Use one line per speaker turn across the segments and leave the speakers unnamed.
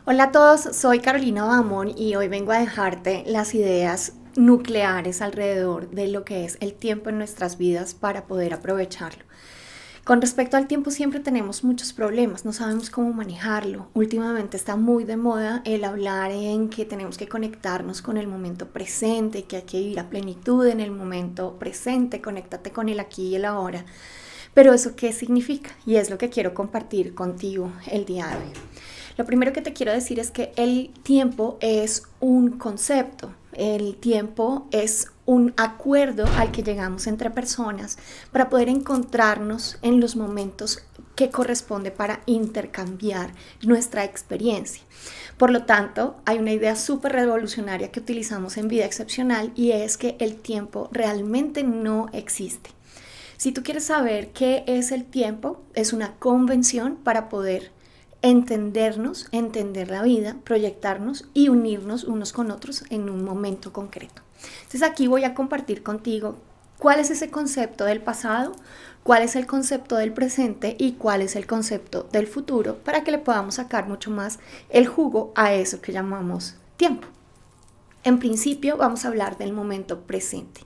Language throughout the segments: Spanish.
Hola a todos, soy Carolina Bamón y hoy vengo a dejarte las ideas nucleares alrededor de lo que es el tiempo en nuestras vidas para poder aprovecharlo. Con respecto al tiempo siempre tenemos muchos problemas, no sabemos cómo manejarlo. Últimamente está muy de moda el hablar en que tenemos que conectarnos con el momento presente, que hay que vivir a plenitud en el momento presente, conéctate con el aquí y el ahora. Pero ¿eso qué significa? Y es lo que quiero compartir contigo el día de hoy. Lo primero que te quiero decir es que el tiempo es un concepto, el tiempo es un acuerdo al que llegamos entre personas para poder encontrarnos en los momentos que corresponde para intercambiar nuestra experiencia. Por lo tanto, hay una idea súper revolucionaria que utilizamos en Vida Excepcional y es que el tiempo realmente no existe. Si tú quieres saber qué es el tiempo, es una convención para poder entendernos, entender la vida, proyectarnos y unirnos unos con otros en un momento concreto. Entonces aquí voy a compartir contigo cuál es ese concepto del pasado, cuál es el concepto del presente y cuál es el concepto del futuro para que le podamos sacar mucho más el jugo a eso que llamamos tiempo. En principio vamos a hablar del momento presente.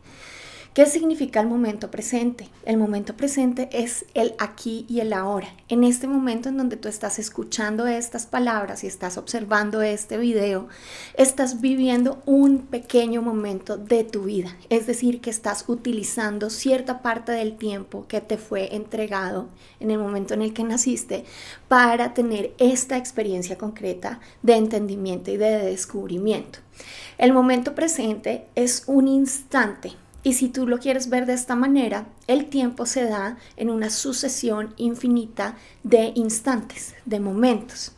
¿Qué significa el momento presente? El momento presente es el aquí y el ahora. En este momento en donde tú estás escuchando estas palabras y estás observando este video, estás viviendo un pequeño momento de tu vida. Es decir, que estás utilizando cierta parte del tiempo que te fue entregado en el momento en el que naciste para tener esta experiencia concreta de entendimiento y de descubrimiento. El momento presente es un instante. Y si tú lo quieres ver de esta manera, el tiempo se da en una sucesión infinita de instantes, de momentos.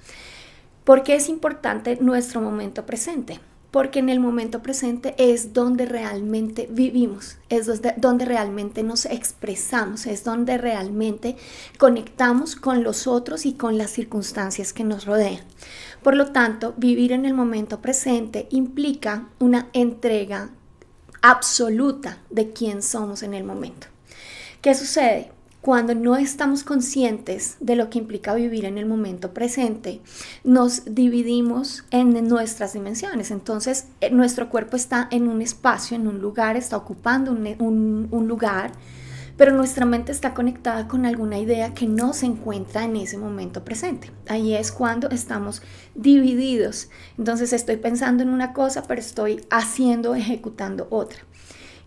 ¿Por qué es importante nuestro momento presente? Porque en el momento presente es donde realmente vivimos, es donde realmente nos expresamos, es donde realmente conectamos con los otros y con las circunstancias que nos rodean. Por lo tanto, vivir en el momento presente implica una entrega absoluta de quién somos en el momento. ¿Qué sucede? Cuando no estamos conscientes de lo que implica vivir en el momento presente, nos dividimos en nuestras dimensiones. Entonces, nuestro cuerpo está en un espacio, en un lugar, está ocupando un lugar, pero nuestra mente está conectada con alguna idea que no se encuentra en ese momento presente. Ahí es cuando estamos divididos. Entonces estoy pensando en una cosa, pero estoy ejecutando otra.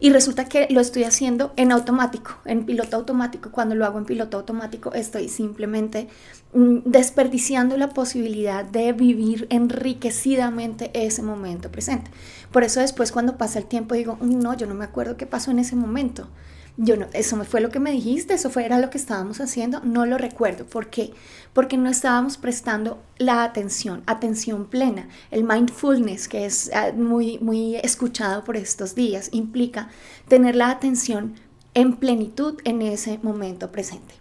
Y resulta que lo estoy haciendo en automático, en piloto automático. Cuando lo hago en piloto automático estoy simplemente desperdiciando la posibilidad de vivir enriquecidamente ese momento presente. Por eso después cuando pasa el tiempo digo, no, yo no me acuerdo qué pasó en ese momento. Yo no, eso fue lo que me dijiste, era lo que estábamos haciendo, no lo recuerdo. ¿Por qué? Porque no estábamos prestando la atención plena. El mindfulness, que es muy escuchado por estos días, implica tener la atención en plenitud en ese momento presente.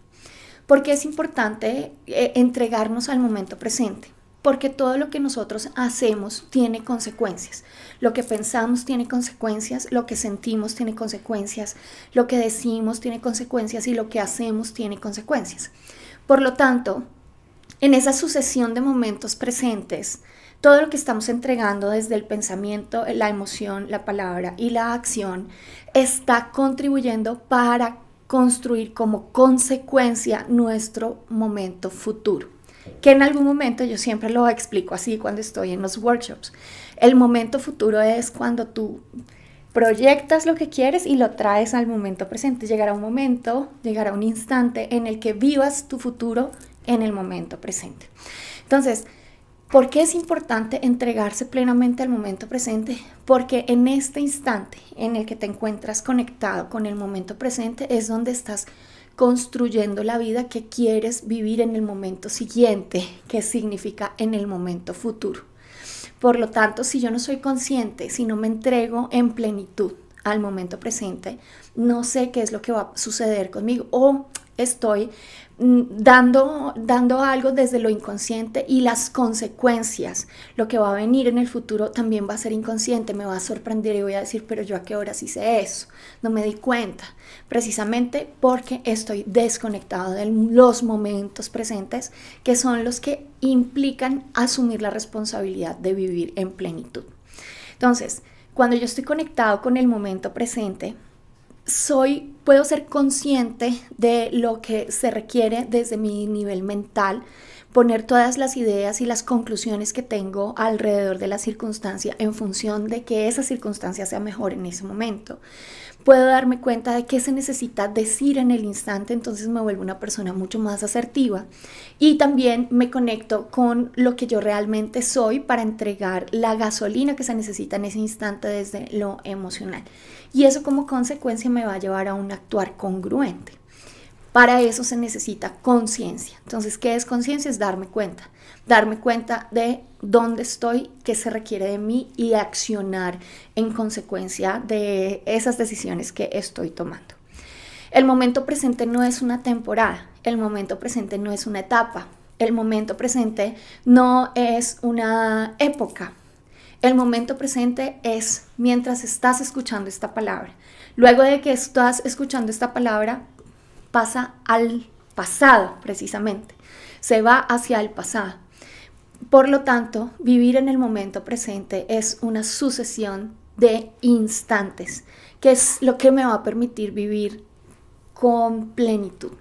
¿Por qué es importante entregarnos al momento presente? Porque todo lo que nosotros hacemos tiene consecuencias. Lo que pensamos tiene consecuencias, lo que sentimos tiene consecuencias, lo que decimos tiene consecuencias y lo que hacemos tiene consecuencias. Por lo tanto, en esa sucesión de momentos presentes, todo lo que estamos entregando desde el pensamiento, la emoción, la palabra y la acción está contribuyendo para construir como consecuencia nuestro momento futuro, que en algún momento yo siempre lo explico así cuando estoy en los workshops. El momento futuro es cuando tú proyectas lo que quieres y lo traes al momento presente. Llegará un momento, llegará un instante en el que vivas tu futuro en el momento presente. Entonces, ¿por qué es importante entregarse plenamente al momento presente? Porque en este instante en el que te encuentras conectado con el momento presente es donde estás construyendo la vida que quieres vivir en el momento siguiente, que significa en el momento futuro. Por lo tanto, si yo no soy consciente, si no me entrego en plenitud al momento presente, no sé qué es lo que va a suceder conmigo o estoy dando algo desde lo inconsciente, y las consecuencias, lo que va a venir en el futuro también va a ser inconsciente, me va a sorprender y voy a decir, pero yo a qué horas hice eso, no me di cuenta, precisamente porque estoy desconectado de los momentos presentes, que son los que implican asumir la responsabilidad de vivir en plenitud. Entonces, cuando yo estoy conectado con el momento presente, puedo ser consciente de lo que se requiere desde mi nivel mental, poner todas las ideas y las conclusiones que tengo alrededor de la circunstancia en función de que esa circunstancia sea mejor en ese momento. Puedo darme cuenta de qué se necesita decir en el instante, entonces me vuelvo una persona mucho más asertiva, y también me conecto con lo que yo realmente soy para entregar la gasolina que se necesita en ese instante desde lo emocional. Y eso como consecuencia me va a llevar a un actuar congruente. Para eso se necesita conciencia. Entonces, ¿qué es conciencia? Es darme cuenta de dónde estoy, qué se requiere de mí, y accionar en consecuencia de esas decisiones que estoy tomando. El momento presente no es una temporada, el momento presente no es una etapa, el momento presente no es una época. El momento presente es mientras estás escuchando esta palabra. Luego de que estás escuchando esta palabra, pasa al pasado precisamente, se va hacia el pasado. Por lo tanto, vivir en el momento presente es una sucesión de instantes, que es lo que me va a permitir vivir con plenitud.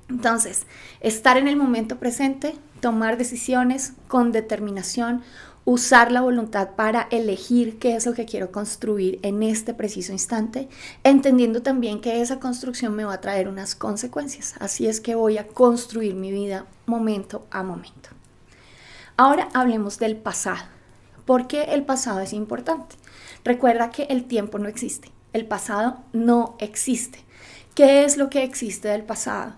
Entonces, estar en el momento presente, tomar decisiones con determinación, usar la voluntad para elegir qué es lo que quiero construir en este preciso instante, entendiendo también que esa construcción me va a traer unas consecuencias. Así es que voy a construir mi vida momento a momento. Ahora hablemos del pasado. ¿Por qué el pasado es importante? Recuerda que el tiempo no existe, el pasado no existe. ¿Qué es lo que existe del pasado?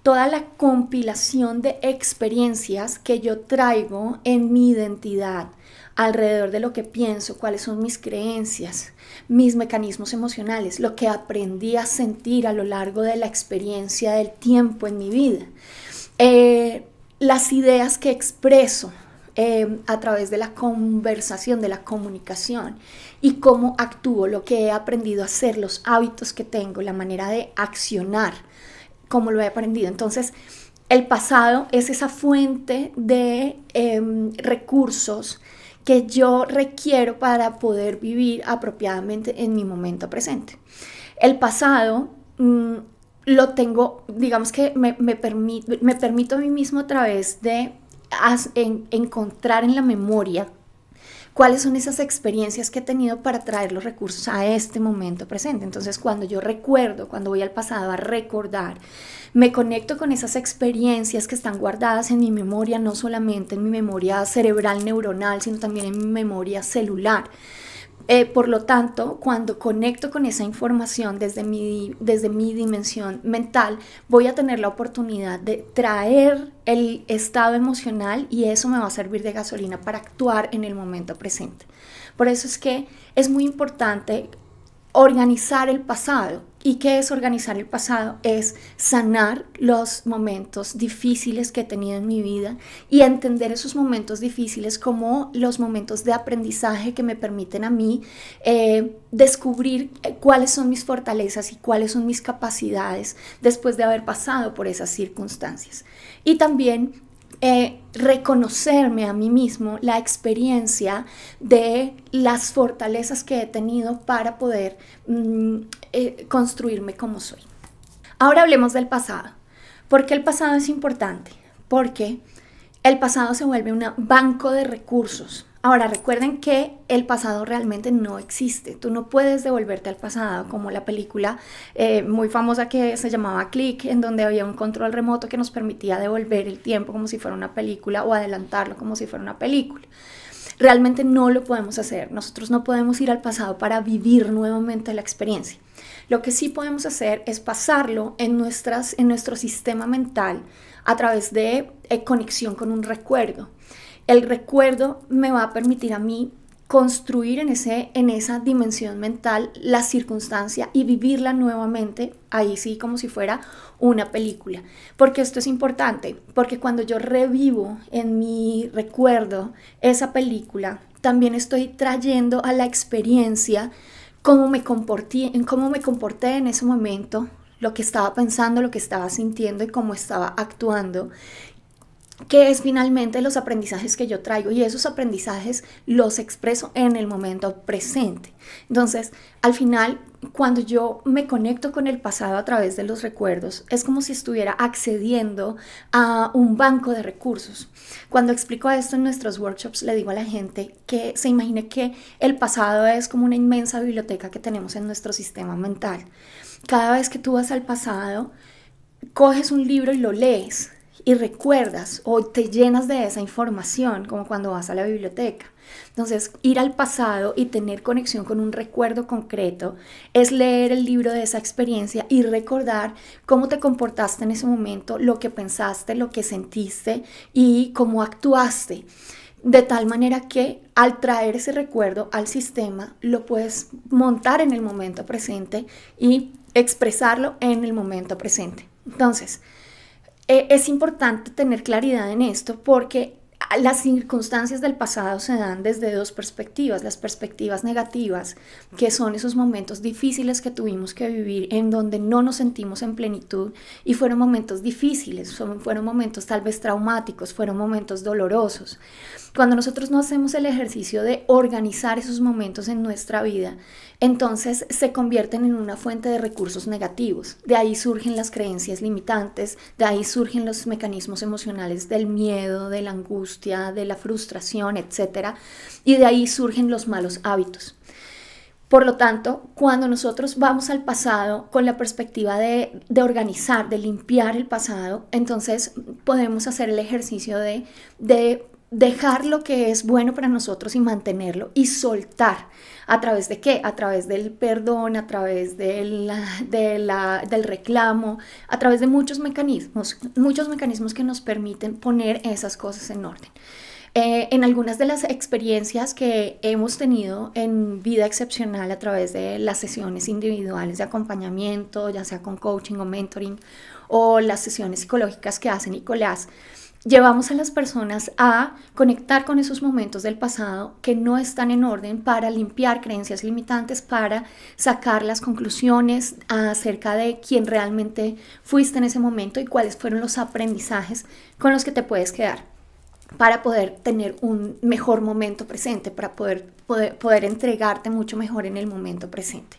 Toda la compilación de experiencias que yo traigo en mi identidad, alrededor de lo que pienso, cuáles son mis creencias, mis mecanismos emocionales, lo que aprendí a sentir a lo largo de la experiencia del tiempo en mi vida, las ideas que expreso a través de la conversación, de la comunicación, y cómo actúo, lo que he aprendido a hacer, los hábitos que tengo, la manera de accionar, cómo lo he aprendido. Entonces, el pasado es esa fuente de recursos que yo requiero para poder vivir apropiadamente en mi momento presente. El pasado lo tengo, digamos que me permito a mí mismo a través de encontrar en la memoria cuáles son esas experiencias que he tenido para traer los recursos a este momento presente. Entonces, cuando yo recuerdo, cuando voy al pasado a recordar, me conecto con esas experiencias que están guardadas en mi memoria, no solamente en mi memoria cerebral neuronal, sino también en mi memoria celular. Por lo tanto, cuando conecto con esa información desde mi dimensión mental, voy a tener la oportunidad de traer el estado emocional, y eso me va a servir de gasolina para actuar en el momento presente. Por eso es que es muy importante organizar el pasado. ¿Y qué es organizar el pasado? Es sanar los momentos difíciles que he tenido en mi vida y entender esos momentos difíciles como los momentos de aprendizaje que me permiten a mí descubrir cuáles son mis fortalezas y cuáles son mis capacidades después de haber pasado por esas circunstancias. Y también reconocerme a mí mismo la experiencia de las fortalezas que he tenido para poder construirme como soy. Ahora hablemos del pasado. ¿Por qué el pasado es importante? Porque el pasado se vuelve un banco de recursos. Ahora, recuerden que el pasado realmente no existe. Tú no puedes devolverte al pasado, como la película muy famosa que se llamaba Click, en donde había un control remoto que nos permitía devolver el tiempo como si fuera una película o adelantarlo como si fuera una película. Realmente no lo podemos hacer. Nosotros no podemos ir al pasado para vivir nuevamente la experiencia. Lo que sí podemos hacer es pasarlo en nuestro sistema mental a través de conexión con un recuerdo. El recuerdo me va a permitir a mí construir en esa dimensión mental la circunstancia y vivirla nuevamente, ahí sí como si fuera una película. Porque esto es importante, porque cuando yo revivo en mi recuerdo esa película, también estoy trayendo a la experiencia cómo me comporté en ese momento, lo que estaba pensando, lo que estaba sintiendo y cómo estaba actuando, que es finalmente los aprendizajes que yo traigo, y esos aprendizajes los expreso en el momento presente. Entonces, al final, cuando yo me conecto con el pasado a través de los recuerdos, es como si estuviera accediendo a un banco de recursos. Cuando explico esto en nuestros workshops, le digo a la gente que se imagine que el pasado es como una inmensa biblioteca que tenemos en nuestro sistema mental. Cada vez que tú vas al pasado, coges un libro y lo lees y recuerdas o te llenas de esa información, como cuando vas a la biblioteca. Entonces, ir al pasado y tener conexión con un recuerdo concreto es leer el libro de esa experiencia y recordar cómo te comportaste en ese momento, lo que pensaste, lo que sentiste y cómo actuaste. De tal manera que al traer ese recuerdo al sistema, lo puedes montar en el momento presente y expresarlo en el momento presente. Entonces, es importante tener claridad en esto porque las circunstancias del pasado se dan desde dos perspectivas: las perspectivas negativas, que son esos momentos difíciles que tuvimos que vivir en donde no nos sentimos en plenitud y fueron momentos difíciles, fueron momentos tal vez traumáticos, fueron momentos dolorosos. Cuando nosotros no hacemos el ejercicio de organizar esos momentos en nuestra vida, entonces se convierten en una fuente de recursos negativos. De ahí surgen las creencias limitantes, de ahí surgen los mecanismos emocionales del miedo, de la angustia, de la frustración, etc. Y de ahí surgen los malos hábitos. Por lo tanto, cuando nosotros vamos al pasado con la perspectiva de organizar, de limpiar el pasado, entonces podemos hacer el ejercicio de dejar lo que es bueno para nosotros y mantenerlo y soltar. ¿A través de qué? A través del perdón, a través del reclamo, a través de muchos mecanismos que nos permiten poner esas cosas en orden. En algunas de las experiencias que hemos tenido en Vida Excepcional a través de las sesiones individuales de acompañamiento, ya sea con coaching o mentoring, o las sesiones psicológicas que hace Nicolás, llevamos a las personas a conectar con esos momentos del pasado que no están en orden para limpiar creencias limitantes, para sacar las conclusiones acerca de quién realmente fuiste en ese momento y cuáles fueron los aprendizajes con los que te puedes quedar, para poder tener un mejor momento presente, para poder entregarte mucho mejor en el momento presente.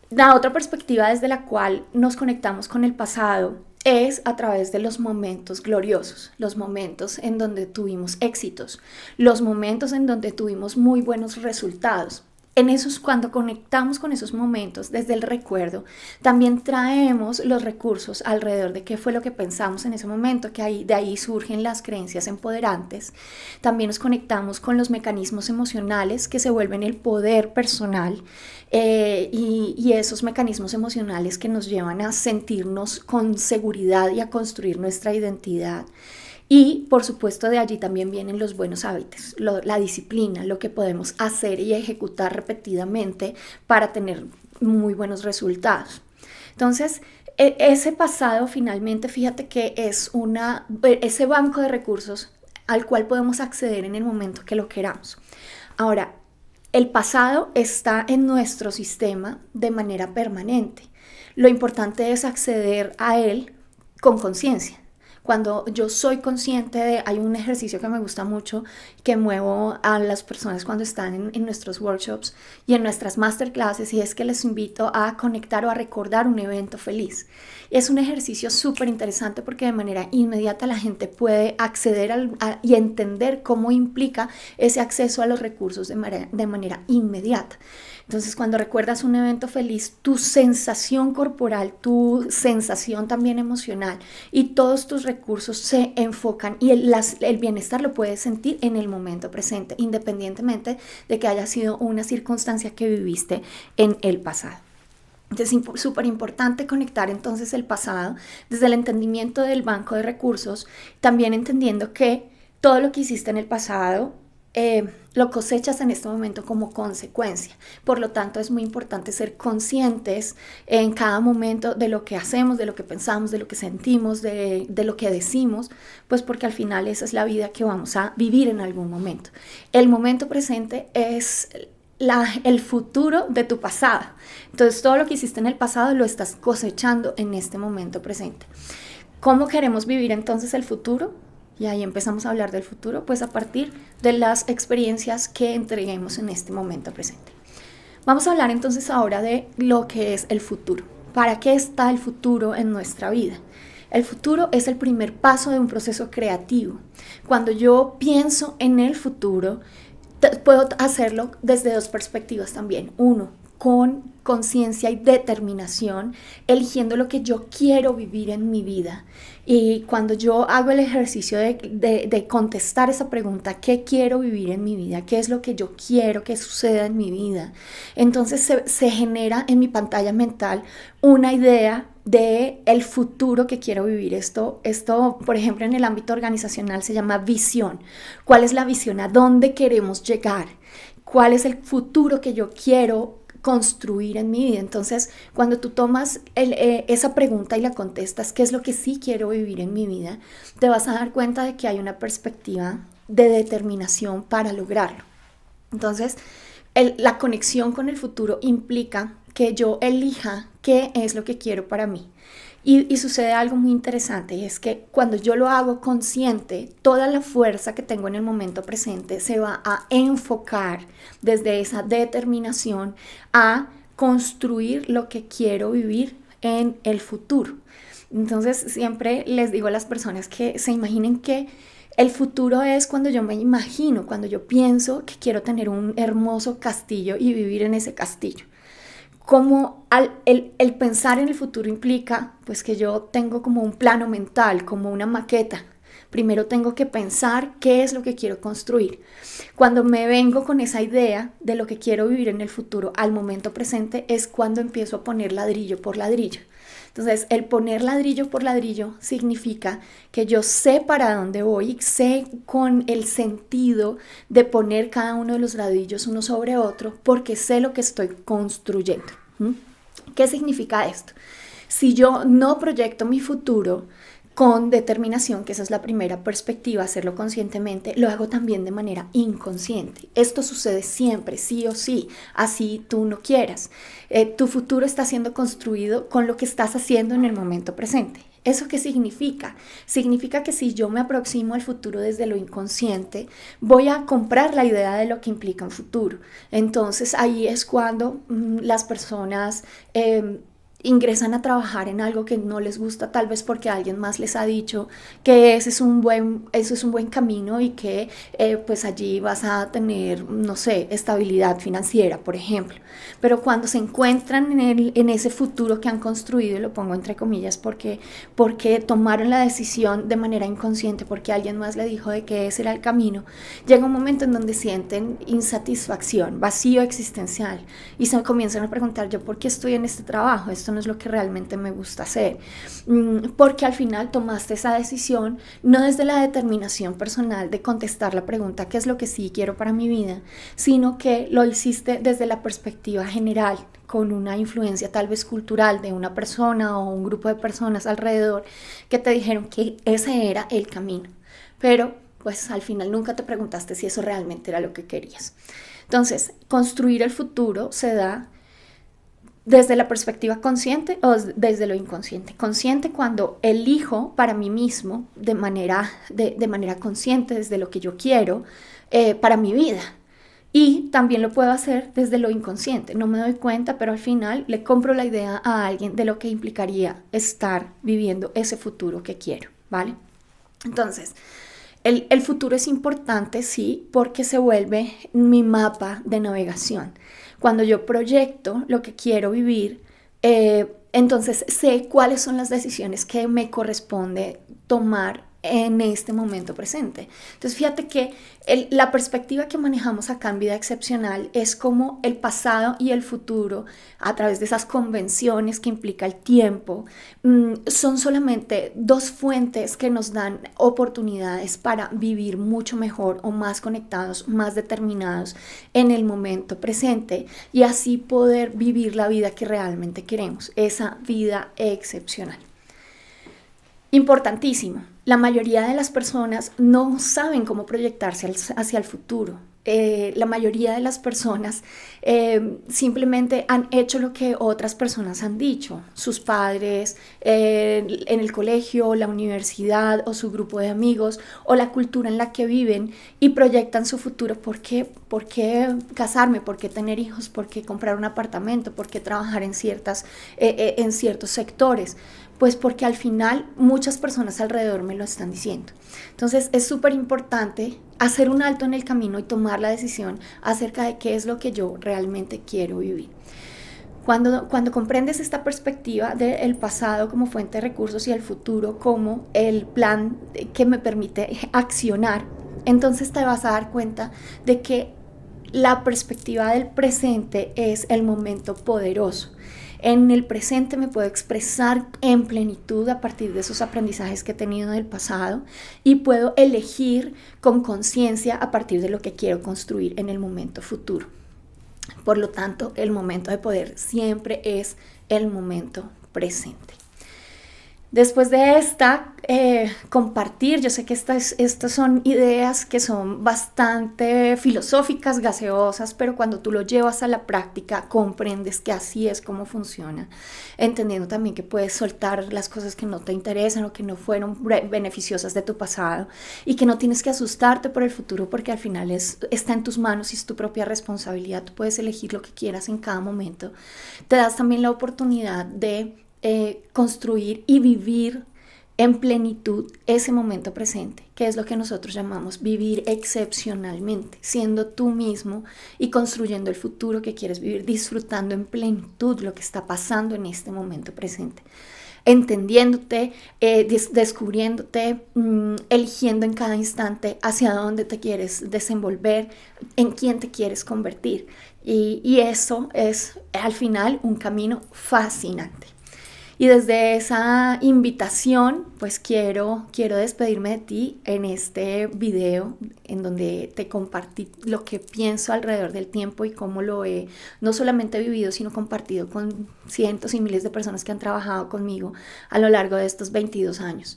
La otra perspectiva desde la cual nos conectamos con el pasado es a través de los momentos gloriosos, los momentos en donde tuvimos éxitos, los momentos en donde tuvimos muy buenos resultados. En esos, cuando conectamos con esos momentos desde el recuerdo, también traemos los recursos alrededor de qué fue lo que pensamos en ese momento, que de ahí surgen las creencias empoderantes. También nos conectamos con los mecanismos emocionales que se vuelven el poder personal, y esos mecanismos emocionales que nos llevan a sentirnos con seguridad y a construir nuestra identidad. Y por supuesto de allí también vienen los buenos hábitos, la disciplina, lo que podemos hacer y ejecutar repetidamente para tener muy buenos resultados. Entonces, ese pasado finalmente, fíjate que es ese banco de recursos al cual podemos acceder en el momento que lo queramos. Ahora, el pasado está en nuestro sistema de manera permanente. Lo importante es acceder a él con conciencia. Cuando yo soy consciente hay un ejercicio que me gusta mucho, que muevo a las personas cuando están en nuestros workshops y en nuestras masterclasses, y es que les invito a conectar o a recordar un evento feliz. Es un ejercicio súper interesante porque de manera inmediata la gente puede acceder y entender cómo implica ese acceso a los recursos de manera inmediata. Entonces, cuando recuerdas un evento feliz, tu sensación corporal, tu sensación también emocional y todos tus recursos se enfocan, y el bienestar lo puedes sentir en el momento presente, independientemente de que haya sido una circunstancia que viviste en el pasado. Entonces es súper importante conectar entonces el pasado desde el entendimiento del banco de recursos, también entendiendo que todo lo que hiciste en el pasado lo cosechas en este momento como consecuencia. Por lo tanto, es muy importante ser conscientes en cada momento de lo que hacemos, de lo que pensamos, de lo que sentimos, de lo que decimos, pues porque al final esa es la vida que vamos a vivir en algún momento. El momento presente es el futuro de tu pasado. Entonces, todo lo que hiciste en el pasado lo estás cosechando en este momento presente. ¿Cómo queremos vivir entonces el futuro? Y ahí empezamos a hablar del futuro, pues a partir de las experiencias que entreguemos en este momento presente. Vamos a hablar entonces ahora de lo que es el futuro. ¿Para qué está el futuro en nuestra vida? El futuro es el primer paso de un proceso creativo. Cuando yo pienso en el futuro, puedo hacerlo desde dos perspectivas también. Uno, con conciencia y determinación, eligiendo lo que yo quiero vivir en mi vida. Y cuando yo hago el ejercicio de contestar esa pregunta, ¿qué quiero vivir en mi vida? ¿Qué es lo que yo quiero que suceda en mi vida? Entonces se genera en mi pantalla mental una idea de el futuro que quiero vivir. Esto, por ejemplo, en el ámbito organizacional se llama visión. ¿Cuál es la visión? ¿A dónde queremos llegar? ¿Cuál es el futuro que yo quiero construir en mi vida? Entonces, cuando tú tomas esa pregunta y la contestas, ¿qué es lo que sí quiero vivir en mi vida?, te vas a dar cuenta de que hay una perspectiva de determinación para lograrlo. Entonces, la conexión con el futuro implica que yo elija qué es lo que quiero para mí. Y sucede algo muy interesante, y es que cuando yo lo hago consciente, toda la fuerza que tengo en el momento presente se va a enfocar desde esa determinación a construir lo que quiero vivir en el futuro. Entonces siempre les digo a las personas que se imaginen que el futuro es cuando yo me imagino, cuando yo pienso que quiero tener un hermoso castillo y vivir en ese castillo. Como el pensar en el futuro implica pues que yo tengo como un plano mental, como una maqueta. Primero tengo que pensar qué es lo que quiero construir. Cuando me vengo con esa idea de lo que quiero vivir en el futuro al momento presente es cuando empiezo a poner ladrillo por ladrillo. Entonces, el poner ladrillo por ladrillo significa que yo sé para dónde voy, sé con el sentido de poner cada uno de los ladrillos uno sobre otro, porque sé lo que estoy construyendo. ¿Qué significa esto? Si yo no proyecto mi futuro con determinación, que esa es la primera perspectiva, hacerlo conscientemente, lo hago también de manera inconsciente. Esto sucede siempre, sí o sí, así tú no quieras. Tu futuro está siendo construido con lo que estás haciendo en el momento presente. ¿Eso qué significa? Significa que si yo me aproximo al futuro desde lo inconsciente, voy a comprar la idea de lo que implica un futuro. Entonces ahí es cuando las personas ingresan a trabajar en algo que no les gusta, tal vez porque alguien más les ha dicho que ese es un buen camino y que pues allí vas a tener, no sé, estabilidad financiera, por ejemplo. Pero cuando se encuentran en ese futuro que han construido, y lo pongo entre comillas porque tomaron la decisión de manera inconsciente, porque alguien más le dijo de que ese era el camino, llega un momento en donde sienten insatisfacción, vacío existencial, y se comienzan a preguntar, ¿yo por qué estoy en este trabajo? Esto no es lo que realmente me gusta hacer, porque al final tomaste esa decisión no desde la determinación personal de contestar la pregunta ¿qué es lo que sí quiero para mi vida?, sino que lo hiciste desde la perspectiva general, con una influencia tal vez cultural de una persona o un grupo de personas alrededor que te dijeron que ese era el camino, pero pues al final nunca te preguntaste si eso realmente era lo que querías. Entonces, construir el futuro se da desde la perspectiva consciente o desde lo inconsciente. Consciente cuando elijo para mí mismo de manera consciente desde lo que yo quiero para mi vida. Y también lo puedo hacer desde lo inconsciente. No me doy cuenta, pero al final le compro la idea a alguien de lo que implicaría estar viviendo ese futuro que quiero, ¿vale? Entonces, el futuro es importante, sí, porque se vuelve mi mapa de navegación. Cuando yo proyecto lo que quiero vivir, entonces sé cuáles son las decisiones que me corresponde tomar en este momento presente. Entonces fíjate que la perspectiva que manejamos acá en Vida Excepcional es como el pasado y el futuro, a través de esas convenciones que implica el tiempo, son solamente dos fuentes que nos dan oportunidades para vivir mucho mejor o más conectados, más determinados en el momento presente y así poder vivir la vida que realmente queremos, esa vida excepcional. Importantísimo, la mayoría de las personas no saben cómo proyectarse hacia el futuro. La mayoría de las personas simplemente han hecho lo que otras personas han dicho, sus padres, en el colegio, la universidad o su grupo de amigos o la cultura en la que viven y proyectan su futuro. ¿Por qué casarme? ¿Por qué tener hijos? ¿Por qué comprar un apartamento? ¿Por qué trabajar en ciertos sectores? Pues porque al final muchas personas alrededor me lo están diciendo. Entonces es súper importante hacer un alto en el camino y tomar la decisión acerca de qué es lo que yo realmente quiero vivir. Cuando comprendes esta perspectiva del pasado como fuente de recursos y el futuro como el plan que me permite accionar, entonces te vas a dar cuenta de que la perspectiva del presente es el momento poderoso. En el presente me puedo expresar en plenitud a partir de esos aprendizajes que he tenido en el pasado y puedo elegir con conciencia a partir de lo que quiero construir en el momento futuro. Por lo tanto, el momento de poder siempre es el momento presente. Después de compartir, yo sé que estas son ideas que son bastante filosóficas, gaseosas, pero cuando tú lo llevas a la práctica comprendes que así es como funciona, entendiendo también que puedes soltar las cosas que no te interesan o que no fueron beneficiosas de tu pasado y que no tienes que asustarte por el futuro porque al final está en tus manos y es tu propia responsabilidad, tú puedes elegir lo que quieras en cada momento. Te das también la oportunidad de construir y vivir en plenitud ese momento presente, que es lo que nosotros llamamos vivir excepcionalmente, siendo tú mismo y construyendo el futuro que quieres vivir, disfrutando en plenitud lo que está pasando en este momento presente, entendiéndote, descubriéndote, eligiendo en cada instante hacia dónde te quieres desenvolver, en quién te quieres convertir. Y eso es al final un camino fascinante. Y desde esa invitación, pues quiero despedirme de ti en este video en donde te compartí lo que pienso alrededor del tiempo y cómo lo he no solamente vivido, sino compartido con cientos y miles de personas que han trabajado conmigo a lo largo de estos 22 años.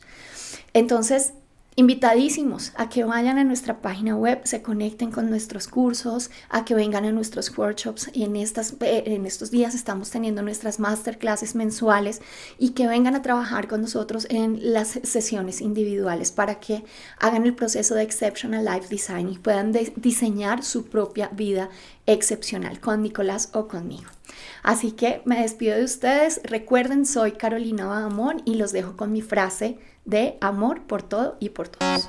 Entonces, invitadísimos a que vayan a nuestra página web, se conecten con nuestros cursos, a que vengan a nuestros workshops y en estos días estamos teniendo nuestras masterclasses mensuales y que vengan a trabajar con nosotros en las sesiones individuales para que hagan el proceso de Exceptional Life Design y puedan diseñar su propia vida excepcional con Nicolás o conmigo. Así que me despido de ustedes. Recuerden, soy Carolina Bahamón y los dejo con mi frase de amor por todo y por todos.